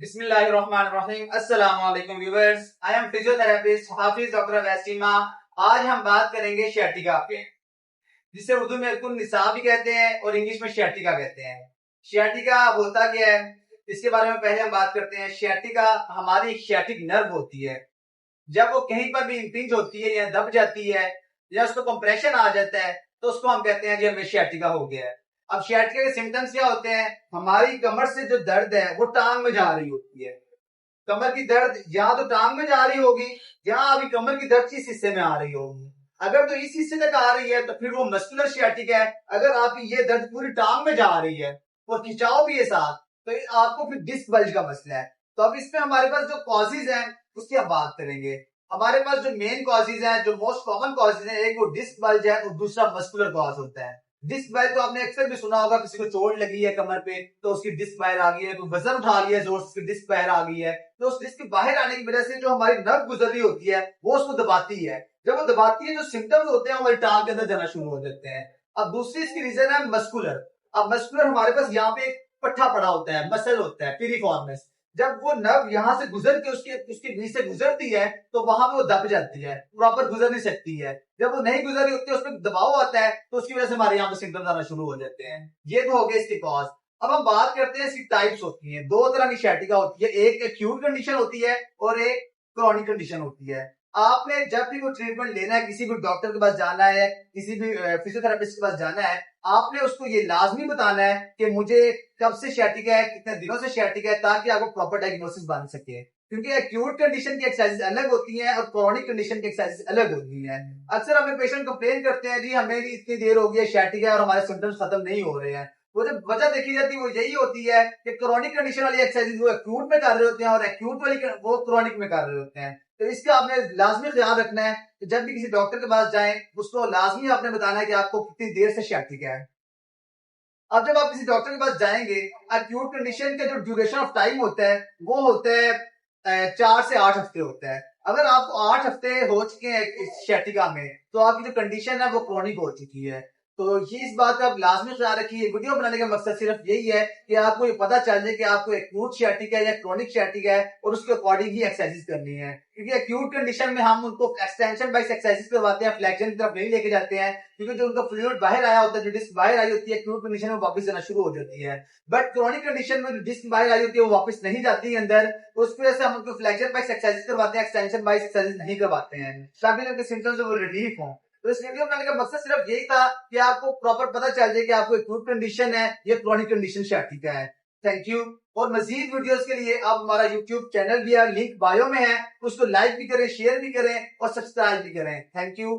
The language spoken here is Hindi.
बिस्मिल्लाहिर्रहमानिर्रहीम। अस्सलाम वालेकुम व्यूअर्स, आई एम फिजियोथेरेपिस्ट हाफिज डॉक्टर वैसीमा। आज हम बात करेंगे शियाटिका पे, जिसे उर्दू में कुन निसा भी कहते हैं और इंग्लिश में शियाटिका कहते हैं। शियाटिका होता क्या है, इसके बारे में पहले हम बात करते हैं। शियाटिका हमारी शियाटिक नर्व होती है। जब वो कहीं पर भी इंपिंज होती है या दब जाती है या उसको कंप्रेशन आ जाता है तो उसको हम कहते हैं जी हमें शियाटिका हो गया है। अब शियाटिका के सिम्टम्स क्या होते हैं? हमारी कमर से जो दर्द है वो टांग में जा रही होती है। कमर की दर्द या तो टांग में जा रही होगी या अभी कमर की दर्द इस हिस्से में आ रही होगी। अगर तो इस हिस्से तक आ रही है तो फिर वो मस्कुलर शियाटिका है। अगर आपकी ये दर्द पूरी टांग में जा रही है और खिंचाव भी है साथ, तो आपको फिर डिस्क बल्ज का मसला है। तो अब इसमें हमारे पास जो कॉजेज हैं उसकी हम बात करेंगे। हमारे पास जो मेन कॉजेज हैं, जो मोस्ट कॉमन कॉजेज हैं, एक वो डिस्क बल्ज है और दूसरा मस्कुलर कॉज होता है। डिस्क बल्ज तो आपने अक्सर भी सुना होगा, किसी को चोट लगी है कमर पे तो उसकी डिस्क बाहर आ गई है, कोई वजन उठा लिया जोर से उसकी डिस्क बाहर आ गई है, तो उस डिस्क के बाहर आने की वजह से जो हमारी नर्व गुजर रही होती है वो उसको दबाती है। जब वो दबाती है जो सिम्टम्स होते हैं हमारी टांग के अंदर जाना शुरू हो जाते हैं। अब दूसरी इसकी रीजन है मस्कुलर। अब मस्कुलर हमारे पास यहाँ पे एक पट्टा पड़ा होता है, मसल होता है पिरिफॉर्मिस। जब वो नर्व यहाँ से गुजर के उसके बीच से गुजरती है तो वहां पे वो दब जाती है, प्रॉपर गुजर नहीं सकती है। जब वो नहीं गुजर रही होती है उसमें दबाव आता है तो उसकी वजह से हमारे यहाँ पे सिम्टम्स आना शुरू हो जाते हैं। ये तो हो गए इसके कॉज। अब हम बात करते हैं इसकी टाइप्स होती हैं। दो तरह की शियाटिका होती है, एक एक्यूट कंडीशन होती है और एक क्रॉनिक कंडीशन होती है। आपने जब भी कोई ट्रीटमेंट लेना है, किसी भी डॉक्टर के पास जाना है, किसी भी फिजियोथेरेपिस्ट के पास जाना है, आपने उसको ये लाजमी बताना है कि मुझे कब से शियाटिका है, कितने दिनों से शियाटिका है, ताकि आपको प्रॉपर डायग्नोसिस बन सके। क्योंकि एक्यूट कंडीशन की एक्सरसाइज अलग होती हैं और क्रॉनिक कंडीशन की एक्सरसाइज अलग होती हैं। अक्सर हमें पेशेंट कंप्लेन करते हैं जी हमें इतनी देर हो गई है शियाटिका है और हमारे सिम्टम्स खत्म नहीं हो रहे हैं। वो जब वजह देखी जाती है वो यही होती है कि क्रॉनिक कंडीशन वाली एक्सरसाइज वो एक्यूट में कर रहे होते हैं और एक्यूट वाली वो क्रॉनिक में कर रहे होते हैं। तो इसका आपने लाजमी ख्याल रखना है कि जब भी किसी डॉक्टर के पास जाएं उसको लाजमी आपने बताना है कि आपको कितनी देर से शियाटिका है। अब जब आप किसी डॉक्टर के पास जाएंगे, एक्यूट कंडीशन का जो ड्यूरेशन ऑफ टाइम होता है वो होता है 4 से 8 हफ्ते होता है। अगर आपको 8 हफ्ते हो चुके हैं इस शियाटिका में तो आपकी जो कंडीशन है वो क्रॉनिक हो चुकी है। तो ये इस बात का आप लाजमी ख्याल रखिए। वीडियो बनाने का मकसद सिर्फ यही है कि आपको ये पता चल जाए कि आपको एक्यूट शियाटिका है या क्रॉनिक शियाटिका है और उसके अकॉर्डिंग ही एक्सरसाइज करनी है। क्योंकि एक्यूट कंडीशन में हम उनको एक्सटेंशन वाइज एक्सरसाइज करवाते हैं, फ्लेक्शन की तरफ नहीं लेके जाते हैं, क्योंकि जो उनका फ्लूइड बाहर आया होता है, जो डिस्क बाहर आई होती है, एक्यूट कंडीशन में वापस जाना शुरू हो जाती है। बट क्रॉनिक कंडीशन में जो डिस्क बाहर आई होती है वो वापस नहीं जाती है अंदर, तो उसकी वजह से हम उनको फ्लेक्शन वाइज एक्सरसाइज करवाते हैं, एक्सटेंशन वाइज एक्सरसाइज नहीं करवाते हैं, ताकि उनके सिम्टम्स वो रिलीफ हो। तो इस वीडियो बनाने का मकसद सिर्फ यही था कि आपको प्रॉपर पता चल जाए कि आपको एक्यूट कंडीशन है या क्रॉनिक कंडीशन शियाटिका है। Thank you. और मजीद वीडियोस के लिए आप हमारा यूट्यूब चैनल भी है, लिंक बायो में है, उसको लाइक भी करें, शेयर भी करें और सब्सक्राइब भी करें। Thank you.